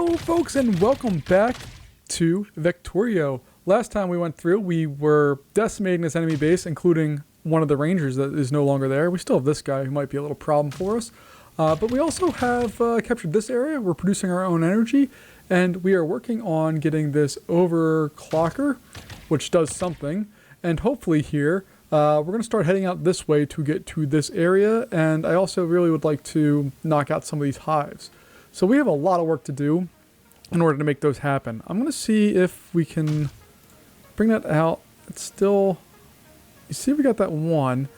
Hello folks and welcome back to Vectorio. Last time we went through, we were decimating this enemy base, including one of the rangers that is no longer there. We still have this guy who might be a little problem for us. But we also have captured this area. We're producing our own energy, and we are working on getting this overclocker, which does something. And hopefully here, we're going to start heading out this way to get to this area. And I also really would like to knock out some of these hives. So we have a lot of work to do in order to make those happen. I'm going to see if we can bring that out. It's still... You see we got that one.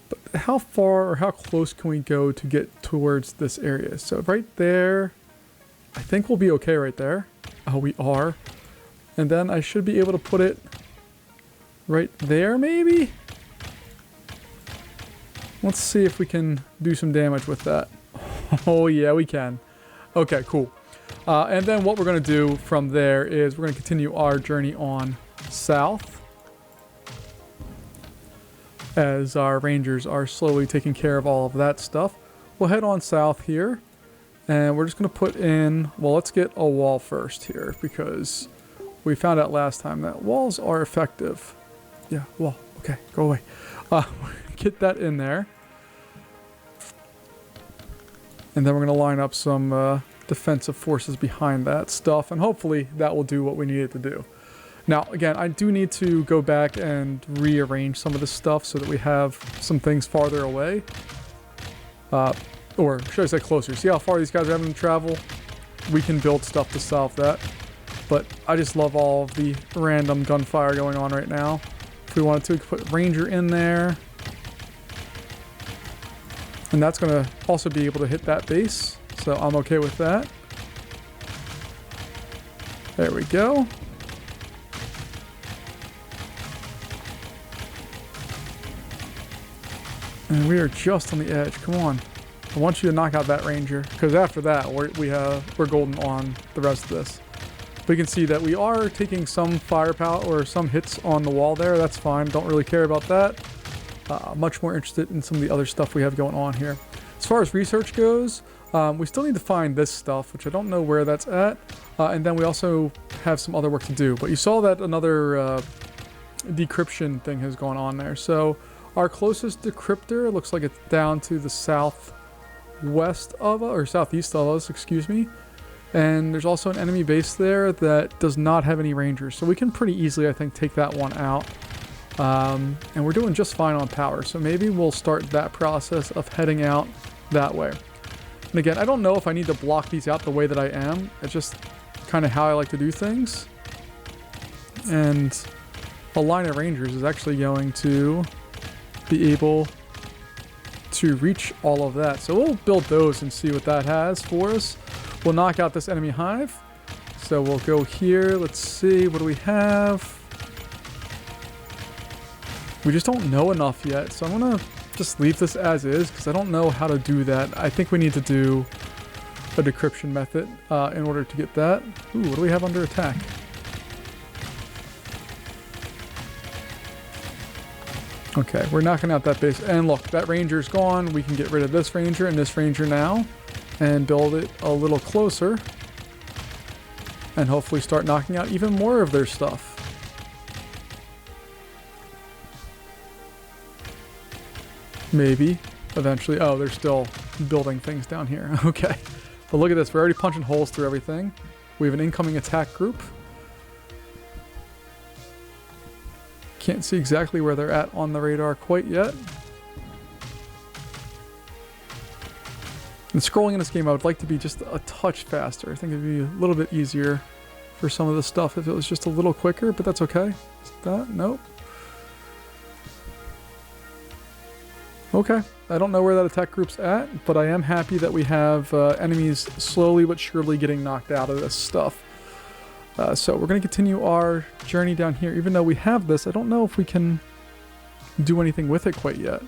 But how far or how close can we go to get towards this area? So right there, I think we'll be okay right there. Oh, we are. And then I should be able to put it right there, maybe? Let's see if we can do some damage with that. Oh, yeah, we can. Okay, cool. And then what we're going to do from there is we're going to continue our journey on south as our rangers are slowly taking care of all of that stuff. We'll head on south here and we're just going to put in, well, let's get a wall first here because we found out last time that walls are effective. Yeah, wall. Okay, go away. Get that in there. And then we're going to line up some defensive forces behind that stuff. And hopefully that will do what we need it to do. Now, again, I do need to go back and rearrange some of this stuff so that we have some things farther away. Or should I say closer. See how far these guys are having to travel? We can build stuff to solve that. But I just love all of the random gunfire going on right now. If we wanted to, we could put Ranger in there. And that's going to also be able to hit that base. So I'm okay with that. There we go. And we are just on the edge. Come on. I want you to knock out that Ranger. Because after that, we're golden on the rest of this. We can see that we are taking some firepower or some hits on the wall there. That's fine. Don't really care about that. Much more interested in some of the other stuff we have going on here. As far as research goes, we still need to find this stuff, which I don't know where that's at. And then we also have some other work to do. But you saw that another decryption thing has gone on there. So our closest decryptor looks like it's down to the southwest of us, or southeast of us, excuse me. And there's also an enemy base there that does not have any rangers. So we can pretty easily, I think, take that one out. And we're doing just fine on power, so maybe we'll start that process of heading out that way. And again, I don't know if I need to block these out the way that I am. It's just kind of how I like to do things. And a line of rangers is actually going to be able to reach all of that. So we'll build those and see what that has for us. We'll knock out this enemy hive. So we'll go here. Let's see, what do we have? We just don't know enough yet, so I'm going to just leave this as is because I don't know how to do that. I think we need to do a decryption method in order to get that. Ooh, what do we have under attack? Okay, we're knocking out that base. And look, that ranger's gone. We can get rid of this ranger and this ranger now and build it a little closer. And hopefully start knocking out even more of their stuff. Maybe, eventually. Oh, they're still building things down here. Okay. But look at this. We're already punching holes through everything. We have an incoming attack group. Can't see exactly where they're at on the radar quite yet. And scrolling in this game, I would like to be just a touch faster. I think it'd be a little bit easier for some of the stuff if it was just a little quicker, but that's okay. Is that? Nope. Okay, I don't know where that attack group's at, but I am happy that we have enemies slowly but surely getting knocked out of this stuff. So we're going to continue our journey down here. Even though we have this, I don't know if we can do anything with it quite yet.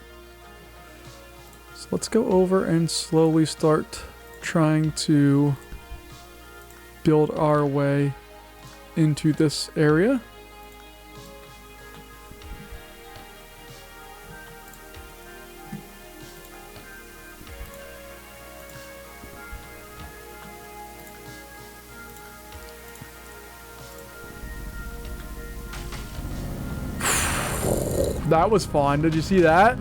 So let's go over and slowly start trying to build our way into this area. that was fun. Did you see that?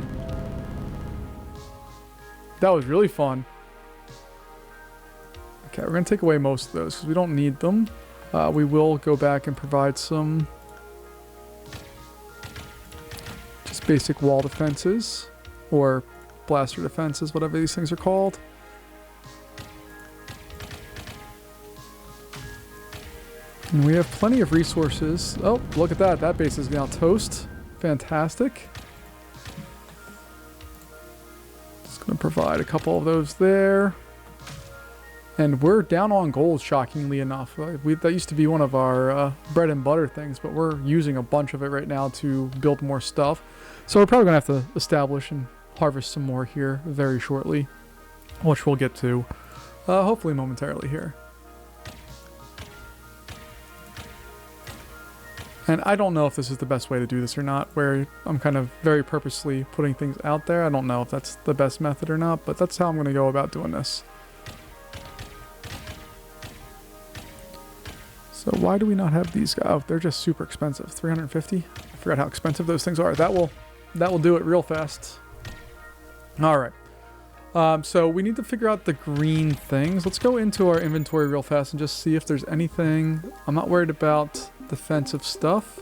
That was really fun. Okay, we're going to take away most of those because we don't need them. We will go back and provide some just basic wall defenses or blaster defenses, whatever these things are called. And we have plenty of resources. Oh, look at that. That base is now toast. Fantastic. Just going to provide a couple of those there. And we're down on gold, shockingly enough. That used to be one of our bread and butter things, but we're using a bunch of it right now to build more stuff. So we're probably going to have to establish and harvest some more here very shortly, which we'll get to hopefully momentarily here. And I don't know if this is the best way to do this or not, where I'm kind of very purposely putting things out there. I don't know if that's the best method or not, but that's how I'm going to go about doing this. So why do we not have these guys? Oh, they're just super expensive. 350? I forgot how expensive those things are. That will do it real fast. All right. So we need to figure out the green things. Let's go into our inventory real fast and just see if there's anything. I'm not worried about defensive stuff,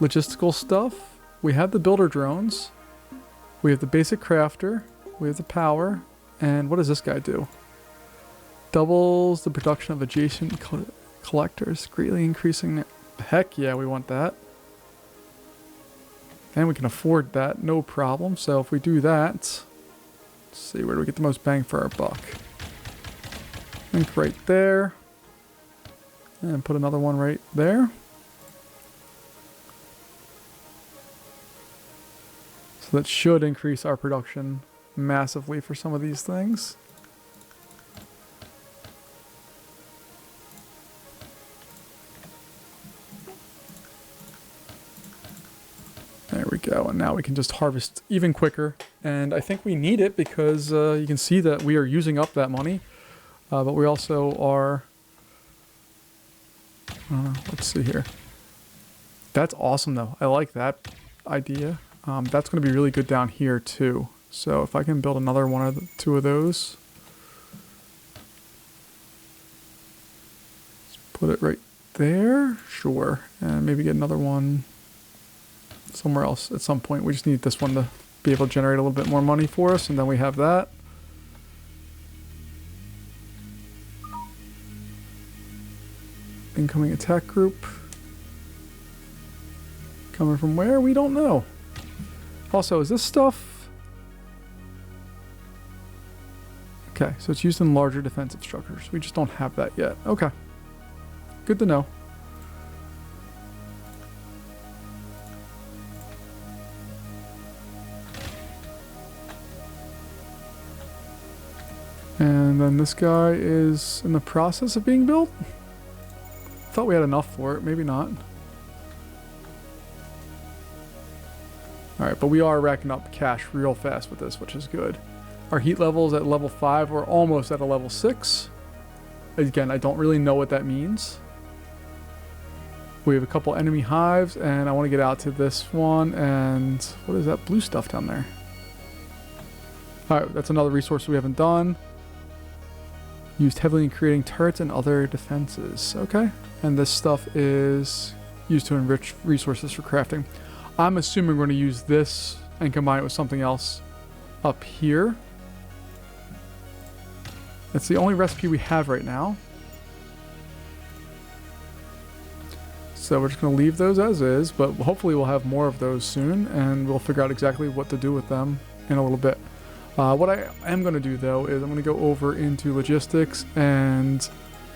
logistical stuff. We have the builder drones. We have the basic crafter. We have the power. And what does this guy do? Doubles the production of adjacent collectors, greatly increasing. Heck yeah, we want that. And we can afford that, no problem. So if we do that, let's see, where do we get the most bang for our buck? I think right there. And put another one right there. So that should increase our production massively for some of these things. There we go, and now we can just harvest even quicker. And I think we need it because you can see that we are using up that money. But we also are... let's see here. That's awesome though. I like that idea. That's going to be really good down here too. So if I can build another one or two of those. Let's put it right there. Sure. And maybe get another one somewhere else at some point. We just need this one to be able to generate a little bit more money for us. And then we have that. Incoming attack group. Coming from where? We don't know. Also, is this stuff... Okay, so it's used in larger defensive structures. We just don't have that yet. Okay. Good to know. And then this guy is in the process of being built. Thought we had enough for it, maybe not. Alright, but we are racking up cash real fast with this, which is good. Our heat level is at level 5. We're almost at a level 6. Again, I don't really know what that means. We have a couple enemy hives, and I want to get out to this one. And what is that blue stuff down there? Alright, that's another resource we haven't done. Used heavily in creating turrets and other defenses. Okay. And this stuff is used to enrich resources for crafting. I'm assuming we're going to use this and combine it with something else up here. That's the only recipe we have right now. So we're just going to leave those as is, but hopefully we'll have more of those soon, and we'll figure out exactly what to do with them in a little bit. What I am going to do, though, is I'm going to go over into logistics and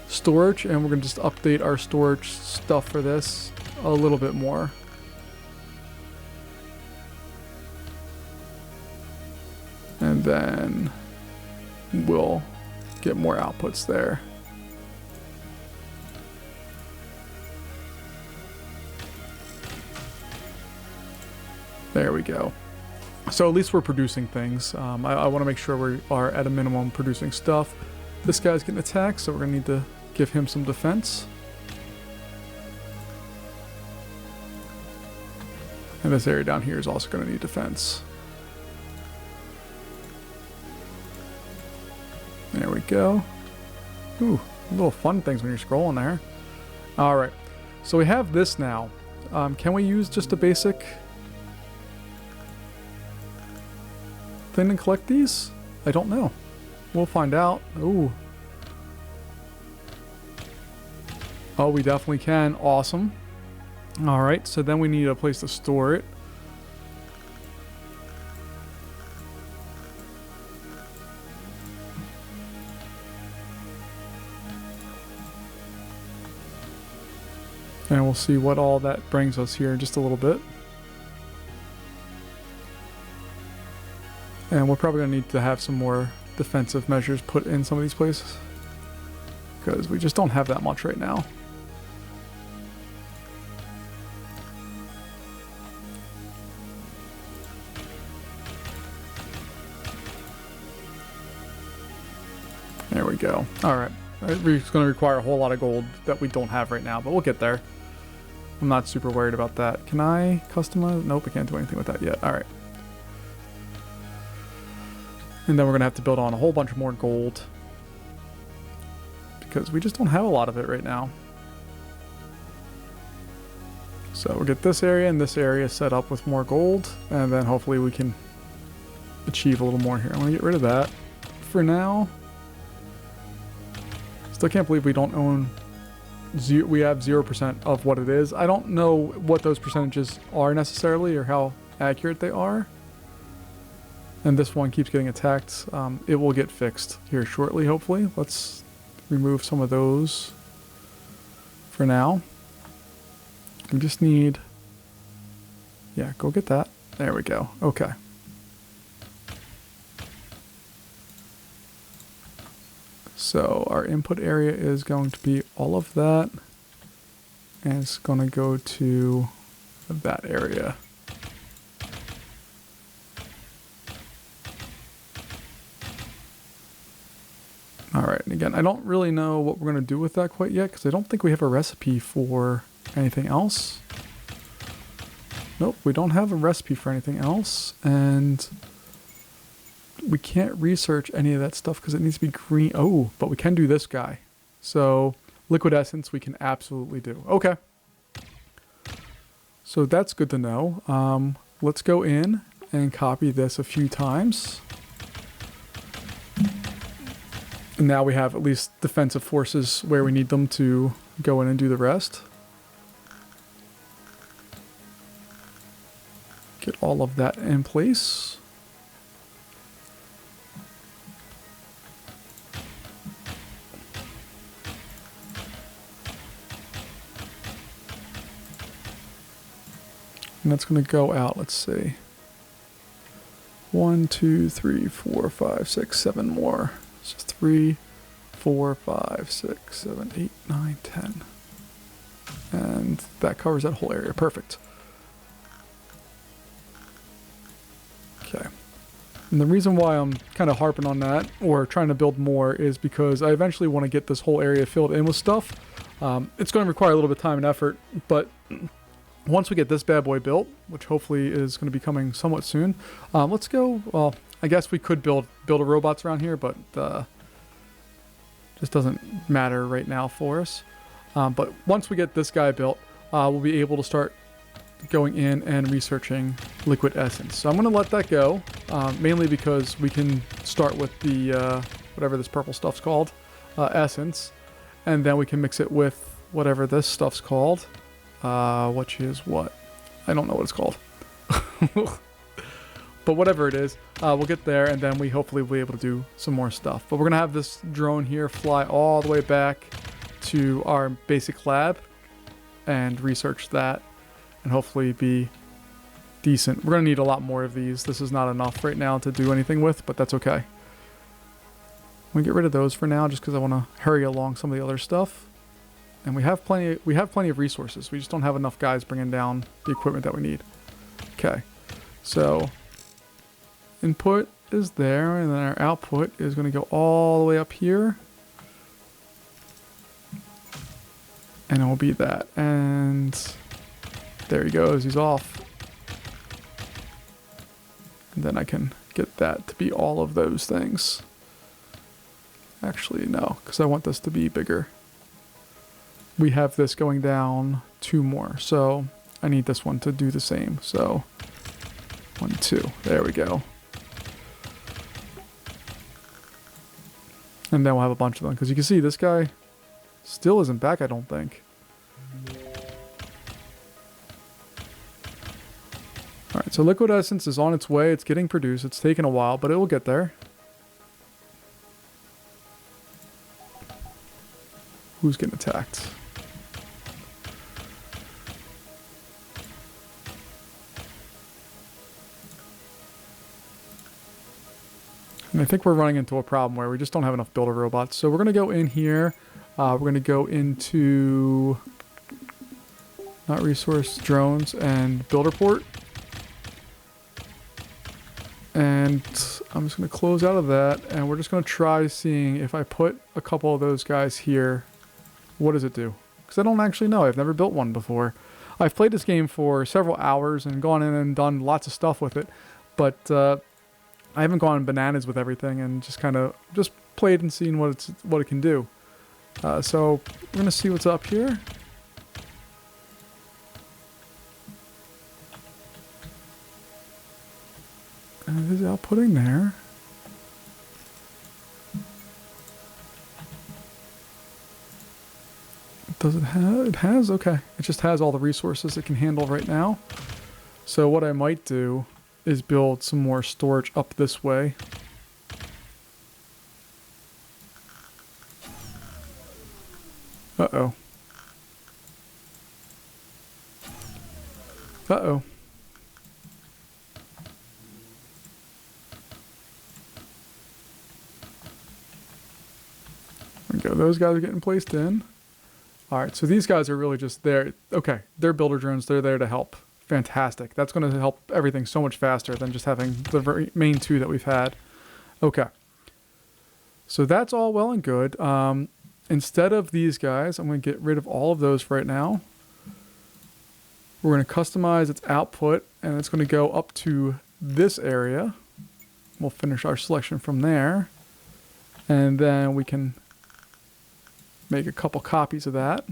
storage, and we're going to just update our storage stuff for this a little bit more. And then we'll get more outputs there. There we go. So at least we're producing things. I want to make sure we are at a minimum producing stuff. This guy's getting attacked, so we're going to need to give him some defense. And this area down here is also going to need defense. There we go. Ooh, little fun things when you're scrolling there. All right, so we have this now. Can we use just a basic thing and collect these? I don't know. We'll find out. Ooh. Oh, we definitely can. Awesome. All right, so then we need a place to store it. And we'll see what all that brings us here in just a little bit. And we're probably going to need to have some more defensive measures put in some of these places, because we just don't have that much right now. There we go. All right. It's going to require a whole lot of gold that we don't have right now, but we'll get there. I'm not super worried about that. Can I customize? Nope, I can't do anything with that yet. All right. And then we're going to have to build on a whole bunch more gold, because we just don't have a lot of it right now. So we'll get this area and this area set up with more gold, and then hopefully we can achieve a little more here. I'm going to get rid of that for now. Still can't believe we don't own... we have 0% of what it is. I don't know what those percentages are necessarily or how accurate they are. And this one keeps getting attacked. It will get fixed here shortly, hopefully. Let's remove some of those for now. We just need... yeah, go get that. There we go. Okay. So our input area is going to be all of that, and it's going to go to that area. All right, and again, I don't really know what we're going to do with that quite yet, because I don't think we have a recipe for anything else. Nope, we don't have a recipe for anything else, and we can't research any of that stuff because it needs to be green. Oh, but we can do this guy. So liquid essence we can absolutely do. Okay. So that's good to know. Let's go in and copy this a few times. And now we have at least defensive forces where we need them to go in and do the rest. Get all of that in place. And that's going to go out, let's see. 1, 2, 3, 4, 5, 6, 7 more. So 3, 4, 5, 6, 7, 8, 9, 10. And that covers that whole area. Perfect. Okay. And the reason why I'm kind of harping on that, or trying to build more, is because I eventually want to get this whole area filled in with stuff. It's going to require a little bit of time and effort, but once we get this bad boy built, which hopefully is going to be coming somewhat soon, let's go. Well, I guess we could build a robots around here, but just doesn't matter right now for us. But once we get this guy built, we'll be able to start going in and researching liquid essence. So I'm going to let that go, mainly because we can start with the whatever this purple stuff's called, essence, and then we can mix it with whatever this stuff's called. Which is what? I don't know what it's called. But whatever it is, we'll get there, and then we hopefully will be able to do some more stuff. But we're going to have this drone here fly all the way back to our basic lab and research that and hopefully be decent. We're going to need a lot more of these. This is not enough right now to do anything with, but that's okay. I'm going to get rid of those for now just because I want to hurry along some of the other stuff. And we have plenty of resources. We just don't have enough guys bringing down the equipment that we need. Okay, so input is there, and then our output is going to go all the way up here. And it will be that. And there he goes. He's off. And then I can get that to be all of those things. Actually, no, because I want this to be bigger. We have this going down 2 more, so I need this one to do the same. So 1, 2, there we go. And then we'll have a bunch of them, because you can see this guy still isn't back, I don't think. Alright, so liquid essence is on its way. It's getting produced. It's taken a while, but it will get there. Who's getting attacked? And I think we're running into a problem where we just don't have enough builder robots. So we're going to go in here. We're going to go into... not resource, drones, and builder port. And I'm just going to close out of that. And we're just going to try seeing if I put a couple of those guys here, what does it do? Because I don't actually know. I've never built one before. I've played this game for several hours and gone in and done lots of stuff with it. But... I haven't gone bananas with everything and just kind of just played and seen what it can do. So we're gonna see what's up here. And it is outputting there. Does it have? It has. Okay. It just has all the resources it can handle right now. So what I might do is build some more storage up this way. Uh-oh. Uh-oh. There we go. Those guys are getting placed in. Alright, so these guys are really just there. Okay, they're builder drones. They're there to help. Fantastic. That's going to help everything so much faster than just having the main 2 that we've had. Okay. So that's all well and good. Instead of these guys, I'm going to get rid of all of those for right now. We're going to customize its output, and it's going to go up to this area. We'll finish our selection from there. And then we can make a couple copies of that.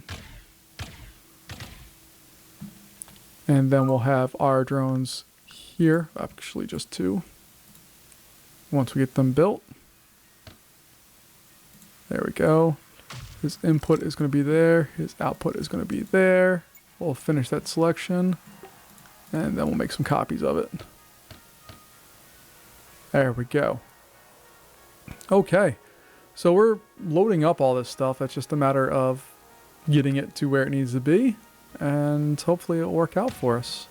And then we'll have our drones here, actually just 2. Once we get them built. There we go. His input is going to be there. His output is going to be there. We'll finish that selection. And then we'll make some copies of it. There we go. Okay. So we're loading up all this stuff. It's just a matter of getting it to where it needs to be. And hopefully it'll work out for us.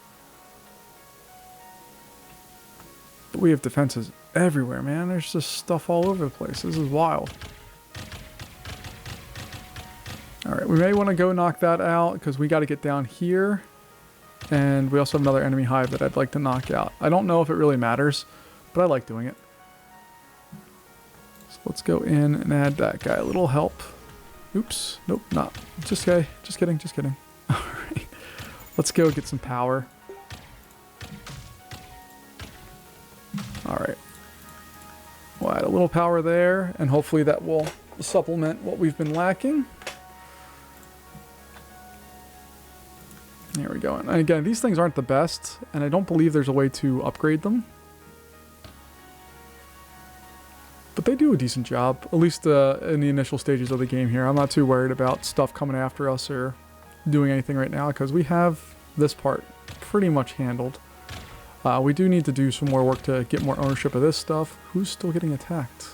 But we have defenses everywhere, man. There's just stuff all over the place. This is wild. Alright, we may want to go knock that out because we got to get down here. And we also have another enemy hive that I'd like to knock out. I don't know if it really matters, but I like doing it. So let's go in and add that guy a little help. Oops. Nope, not. Just kidding. Alright, let's go get some power. Alright. We'll add a little power there, and hopefully that will supplement what we've been lacking. There we go. And again, these things aren't the best, and I don't believe there's a way to upgrade them. But they do a decent job, at least in the initial stages of the game here. I'm not too worried about stuff coming after us or doing anything right now because we have this part pretty much handled. We do need to do some more work to get more ownership of this stuff. Who's still getting attacked?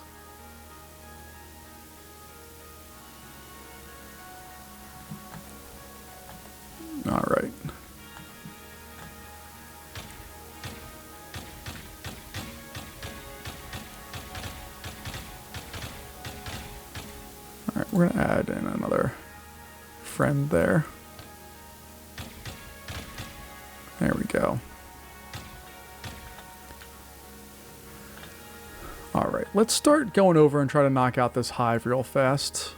Alright. Alright, we're going to add in another friend there. There we go. Alright, let's start going over and try to knock out this hive real fast.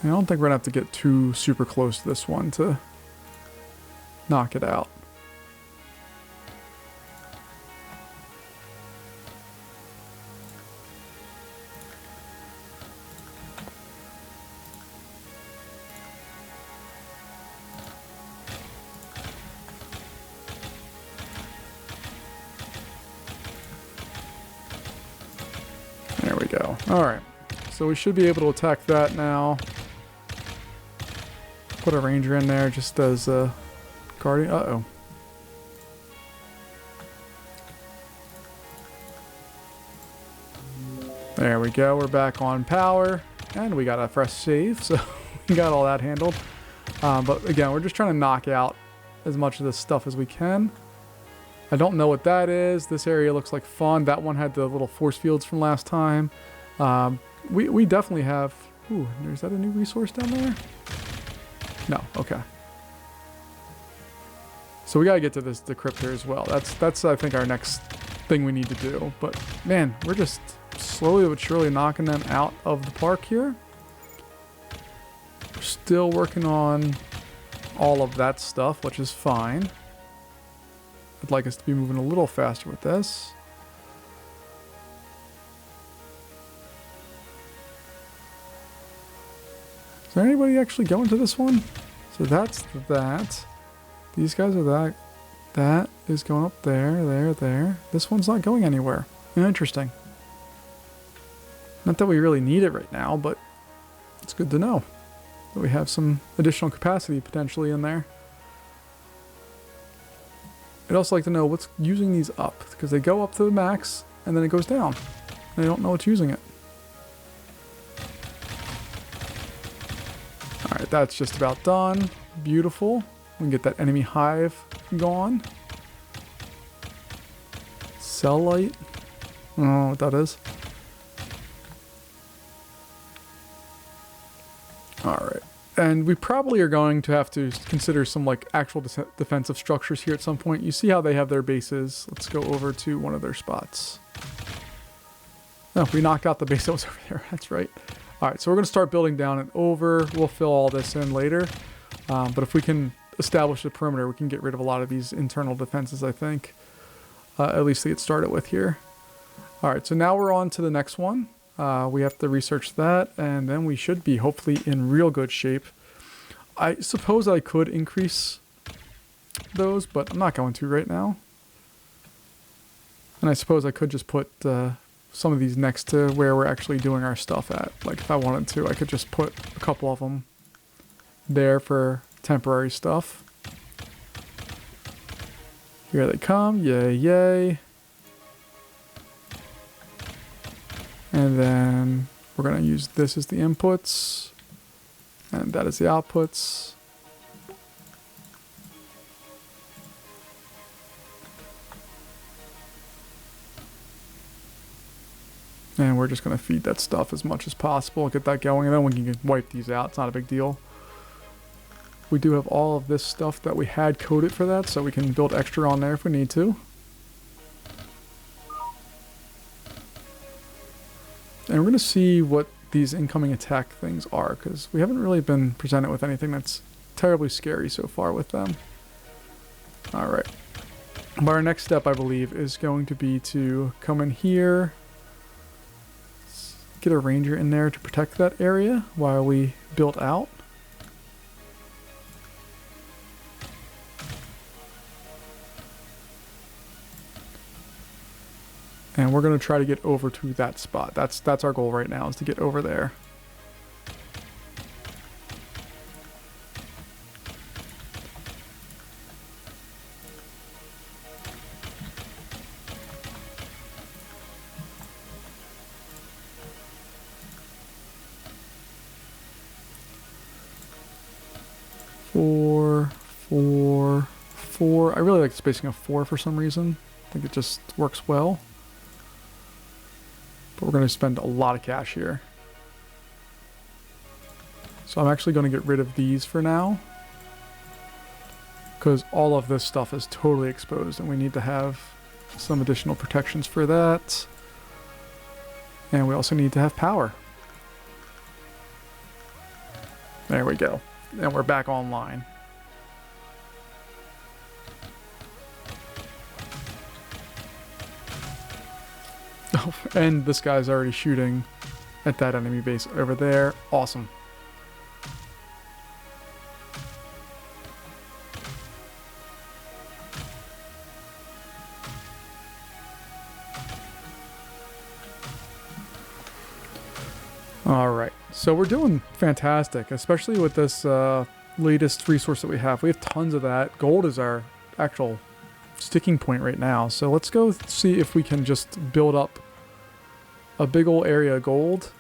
I don't think we're going to have to get too super close to this one to knock it out. There we go. Alright. So we should be able to attack that now. Put a ranger in there just as a guardian. Uh-oh. There we go. We're back on power. And we got a fresh save, so we got all that handled. But again, we're just trying to knock out as much of this stuff as we can. I don't know what that is. This area looks like fun. That one had the little force fields from last time. We definitely have... Ooh, is that a new resource down there? No, okay. So we gotta get to this decryptor as well. That's I think our next thing we need to do. But man, we're just slowly but surely knocking them out of the park here. We're still working on all of that stuff, which is fine. I'd like us to be moving a little faster with this. Is there anybody actually going to this one? So that's that. These guys are that. That is going up there, there. This one's not going anywhere. Interesting. Not that we really need it right now, but it's good to know that we have some additional capacity potentially in there. I'd also like to know what's using these up, because they go up to the max and then it goes down. And I don't know what's using it. Alright, that's just about done. Beautiful. We can get that enemy hive gone. Cell light. I don't know what that is. Alright. And we probably are going to have to consider some like actual defensive structures here at some point. You see how they have their bases. Let's go over to one of their spots. No, we knocked out the base that was over there. That's right. Alright, so we're going to start building down and over. We'll fill all this in later. But if we can establish a perimeter, we can get rid of a lot of these internal defenses, I think. At least to get started with here. Alright, so now we're on to the next one. We have to research that, and then we should be hopefully in real good shape. I suppose I could increase those, but I'm not going to right now. And I suppose I could just put some of these next to where we're actually doing our stuff at. Like if I wanted to, I could just put a couple of them there for temporary stuff. Here they come. Yay, yay. And then we're going to use this as the inputs. And that is the outputs. And we're just going to feed that stuff as much as possible. Get that going. And then we can wipe these out. It's not a big deal. We do have all of this stuff that we had coded for that. So we can build extra on there if we need to. And we're going to see what these incoming attack things are, because we haven't really been presented with anything that's terribly scary so far with them. Alright. But our next step, I believe, is going to be to come in here, get a ranger in there to protect that area while we build out. And we're going to try to get over to that spot. That's our goal right now, is to get over there. Four. I really like the spacing of 4 for some reason. I think it just works well. But we're going to spend a lot of cash here. So I'm actually going to get rid of these for now. Because all of this stuff is totally exposed and we need to have some additional protections for that. And we also need to have power. There we go. And we're back online. And this guy's already shooting at that enemy base over there. Awesome. All right, so we're doing fantastic, especially with this latest resource that we have. We have tons of that. Gold is our actual sticking point right now. So let's go see if we can just build up a big old area of gold.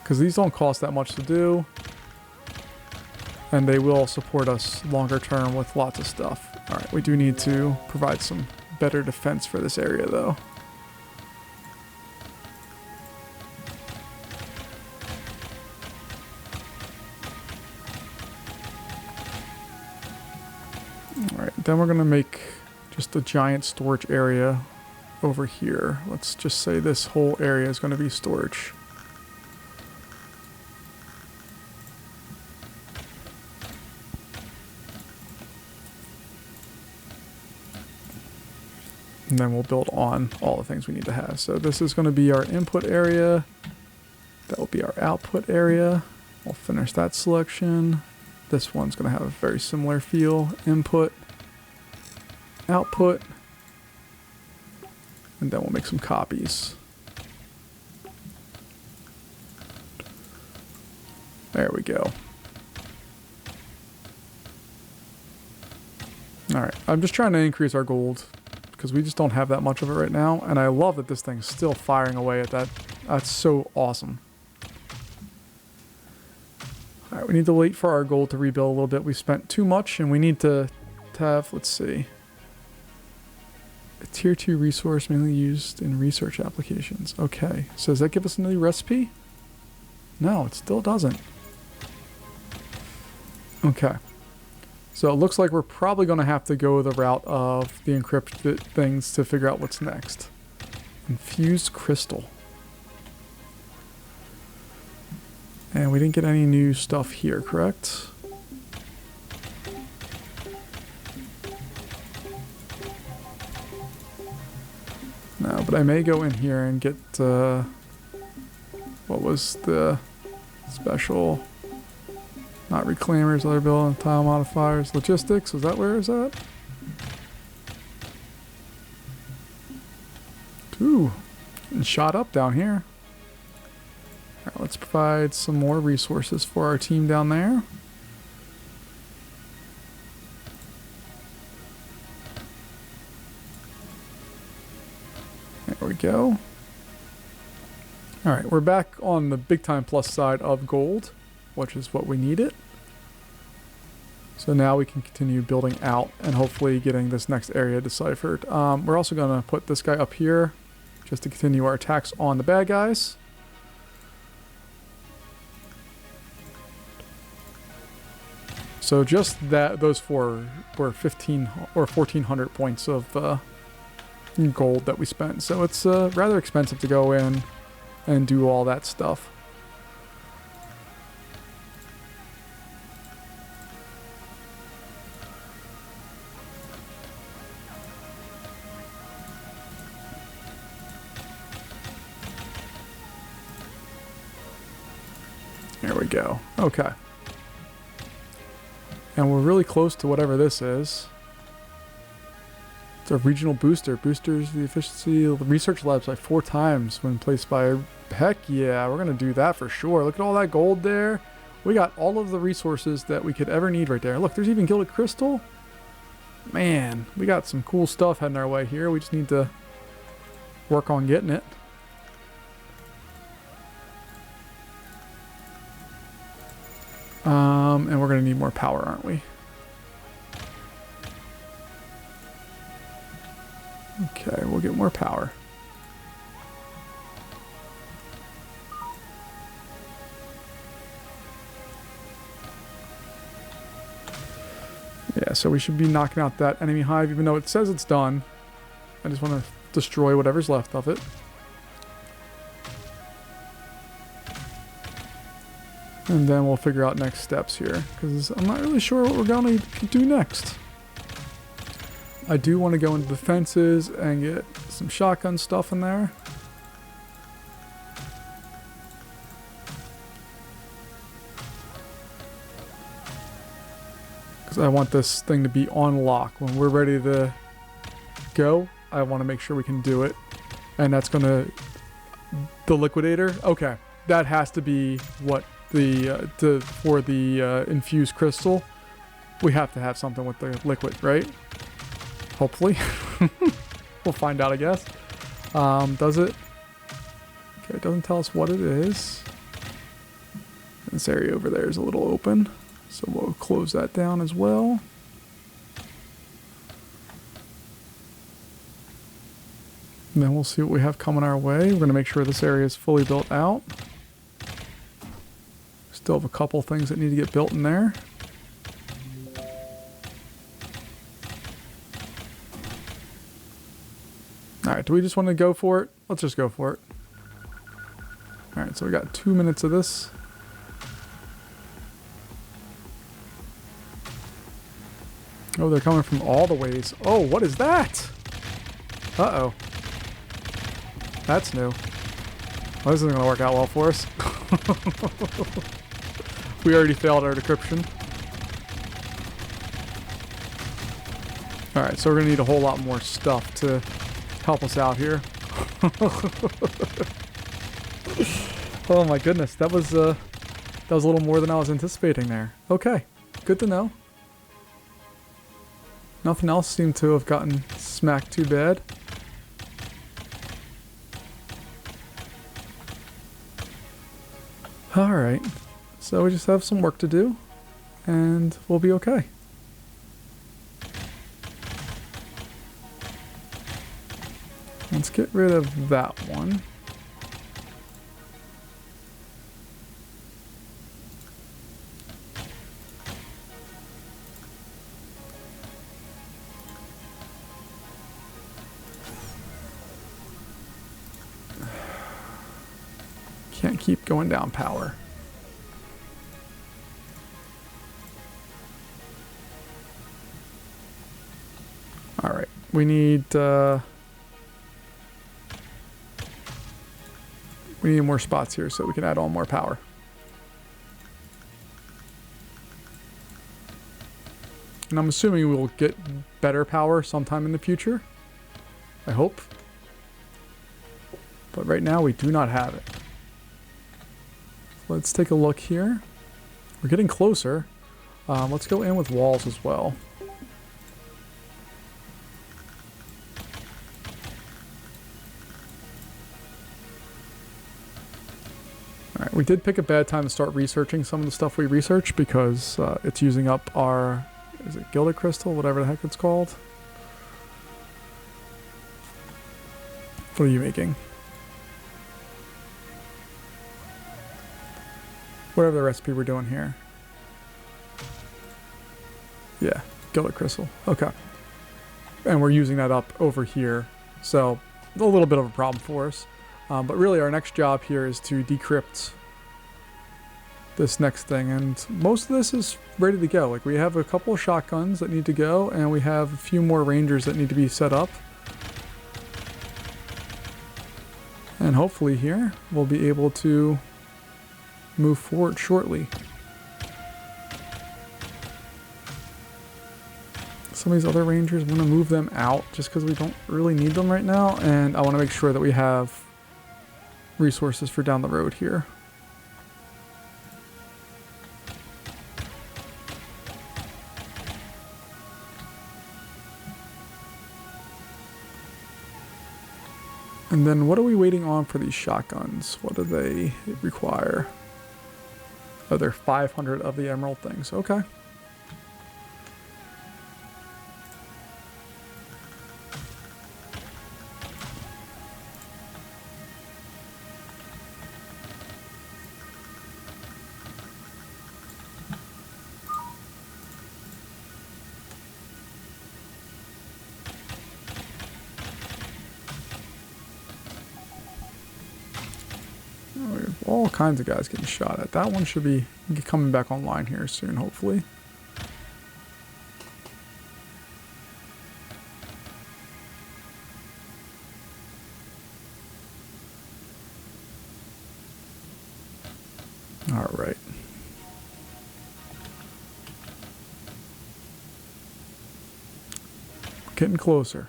Because these don't cost that much to do. And they will support us longer term with lots of stuff. All right, we do need to provide some better defense for this area though. Then we're going to make just a giant storage area over here. Let's just say this whole area is going to be storage. And then we'll build on all the things we need to have. So this is going to be our input area. That will be our output area. We'll finish that selection. This one's going to have a very similar feel. Input. Output, and then we'll make some copies. There we go. All right, I'm just trying to increase our gold because we just don't have that much of it right now, and I love that this thing's still firing away at that. That's so awesome. All right, we need to wait for our gold to rebuild a little bit. We spent too much, and we need to have, let's see, a tier 2 resource mainly used in research applications. Okay, so does that give us a new recipe? No, it still doesn't. Okay. So it looks like we're probably going to have to go the route of the encrypted things to figure out what's next. Infused crystal. And we didn't get any new stuff here, correct? No, but I may go in here and get, what was the special, not reclaimers, other build and tile modifiers, logistics, was that where is that? Ooh, and shot up down here. All right, let's provide some more resources for our team down there. There we go. All right, we're back on the big time plus side of gold, which is what we needed. So now we can continue building out and hopefully getting this next area deciphered. We're also going to put this guy up here just to continue our attacks on the bad guys. So just that, those four were 15 or 1,400 points of gold that we spent. So it's rather expensive to go in and do all that stuff. There we go. Okay. And we're really close to whatever this is. It's a regional booster. Boosters the efficiency of the research labs by 4 times when placed by... Heck yeah, we're going to do that for sure. Look at all that gold there. We got all of the resources that we could ever need right there. Look, there's even gilded crystal. Man, we got some cool stuff heading our way here. We just need to work on getting it. And we're going to need more power, aren't we? Okay, we'll get more power. Yeah, so we should be knocking out that enemy hive, even though it says it's done. I just want to destroy whatever's left of it. And then we'll figure out next steps here, because I'm not really sure what we're going to do next. I do want to go into the fences and get some shotgun stuff in there. Because I want this thing to be on lock. When we're ready to go, I want to make sure we can do it. And that's going to... The liquidator? Okay. That has to be what the... for the infused crystal. We have to have something with the liquid, right? Hopefully. We'll find out, I guess. Does it? Okay, it doesn't tell us what it is. This area over there is a little open. So we'll close that down as well. And then we'll see what we have coming our way. We're going to make sure this area is fully built out. Still have a couple things that need to get built in there. Alright, do we just want to go for it? Let's just go for it. Alright, so we got 2 minutes of this. Oh, they're coming from all the ways. Oh, what is that? Uh-oh. That's new. Well, this isn't going to work out well for us. We already failed our decryption. Alright, so we're going to need a whole lot more stuff to help us out here. Oh my goodness, that was a little more than I was anticipating there. Okay, good to know. Nothing else seemed to have gotten smacked too bad. Alright, so we just have some work to do, and we'll be okay. Let's get rid of that one. Can't keep going down power. All right, we need more spots here so we can add on more power. And I'm assuming we will get better power sometime in the future. I hope. But right now we do not have it. Let's take a look here. We're getting closer. Let's go in with walls as well. Alright, we did pick a bad time to start researching some of the stuff we researched because it's using up our, is it gilded crystal? Whatever the heck it's called. What are you making? Whatever the recipe we're doing here. Yeah, gilded crystal. Okay. And we're using that up over here. So, a little bit of a problem for us. But really our next job here is to decrypt this next thing. And most of this is ready to go. Like we have a couple of shotguns that need to go. And we have a few more rangers that need to be set up. And hopefully here we'll be able to move forward shortly. Some of these other rangers, want to move them out just because we don't really need them right now, and I want to make sure that we have resources for down the road here. And then what are we waiting on for these shotguns? What do they require? Oh, they're 500 of the emerald things. Okay. All kinds of guys getting shot at. That one should be coming back online here soon, hopefully. All right. Getting closer.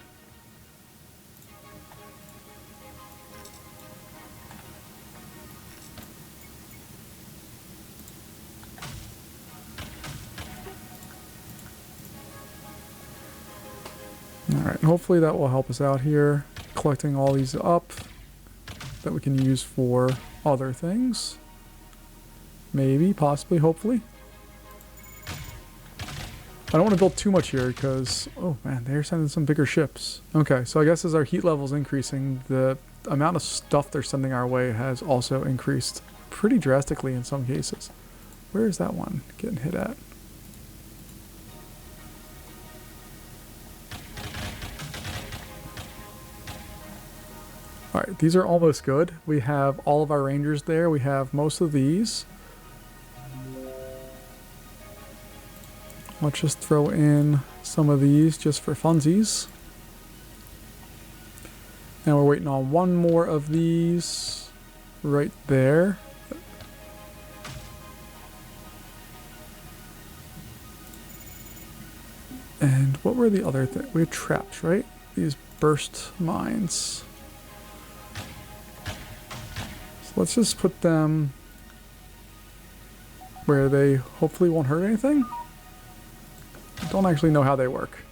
Alright, hopefully that will help us out here. Collecting all these up that we can use for other things. Maybe, possibly, hopefully. I don't want to build too much here because, oh man, they're sending some bigger ships. Okay, so I guess as our heat level is increasing, the amount of stuff they're sending our way has also increased pretty drastically in some cases. Where is that one getting hit at? Alright, these are almost good. We have all of our rangers there. We have most of these. Let's just throw in some of these just for funsies. And we're waiting on one more of these right there. And what were the other things? We had traps, right? These burst mines. So let's just put them where they hopefully won't hurt anything. I don't actually know how they work.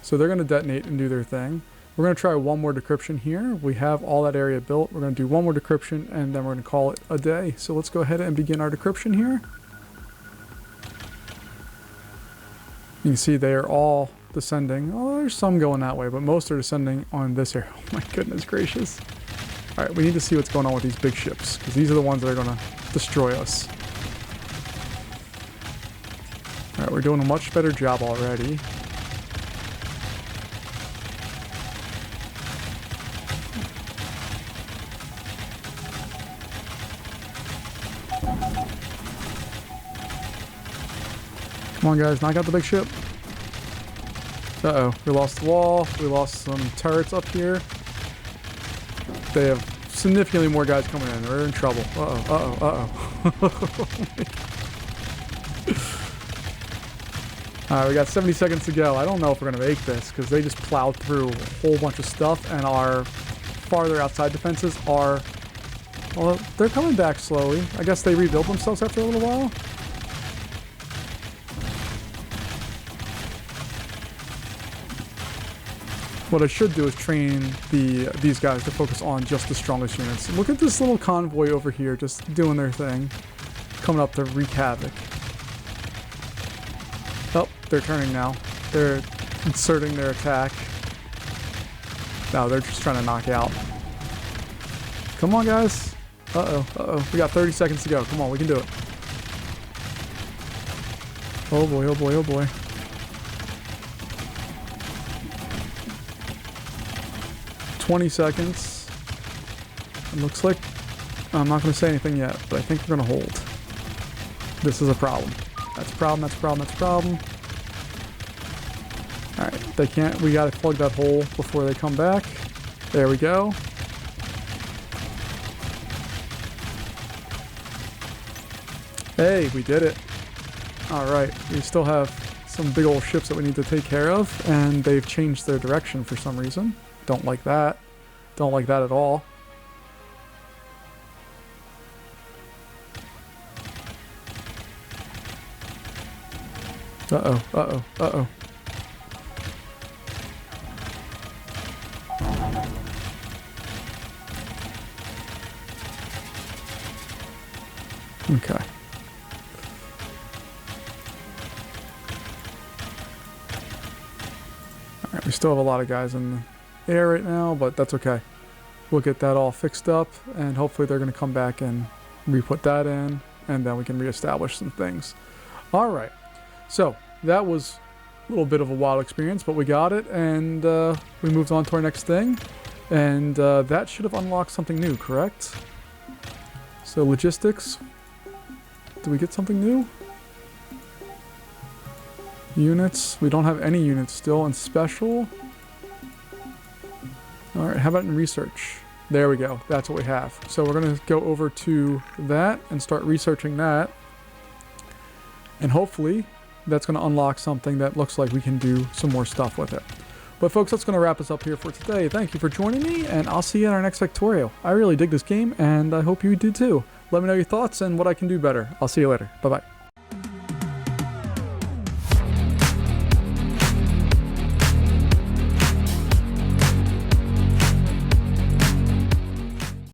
So they're going to detonate and do their thing. We're going to try one more decryption here. We have all that area built. We're going to do one more decryption and then we're going to call it a day. So let's go ahead and begin our decryption here. You can see they are all descending. Oh, there's some going that way, but most are descending on this area. Oh my goodness gracious. Alright, we need to see what's going on with these big ships, because these are the ones that are going to destroy us. Alright, we're doing a much better job already. Come on guys, knock out the big ship. Uh-oh, we lost the wall. We lost some turrets up here. They have significantly more guys coming in. We're in trouble. Uh-oh, uh-oh, uh-oh. Alright, we got 70 seconds to go. I don't know if we're going to make this, because they just plowed through a whole bunch of stuff, and our farther outside defenses are... Well, they're coming back slowly. I guess they rebuild themselves after a little while. What I should do is train these guys to focus on just the strongest units. Look at this little convoy over here just doing their thing. Coming up to wreak havoc. Oh, they're turning now. They're inserting their attack. No, they're just trying to knock out. Come on, guys. Uh-oh, uh-oh. We got 30 seconds to go. Come on, we can do it. Oh boy, oh boy, oh boy. 20 seconds. It looks like I'm not going to say anything yet, but I think we're going to hold. This is a problem. That's a problem, that's a problem, that's a problem. Alright, they can't. We got to plug that hole before they come back. There we go. Hey, we did it. Alright, we still have some big old ships that we need to take care of, and they've changed their direction for some reason. Don't like that. Don't like that at all. Uh-oh, uh-oh, uh-oh. Okay. Alright, we still have a lot of guys in the air right now, but that's okay. We'll get that all fixed up, and hopefully they're going to come back and re-put that in, and then we can reestablish some things. Alright, so that was a little bit of a wild experience, but we got it, and we moved on to our next thing, and that should have unlocked something new, correct? So logistics, did we get something new? Units, we don't have any units still, and special. Alright, how about in research? There we go. That's what we have. So we're going to go over to that and start researching that. And hopefully that's going to unlock something that looks like we can do some more stuff with it. But folks, that's going to wrap us up here for today. Thank you for joining me, and I'll see you in our next Vectorio. I really dig this game, and I hope you do too. Let me know your thoughts and what I can do better. I'll see you later. Bye-bye.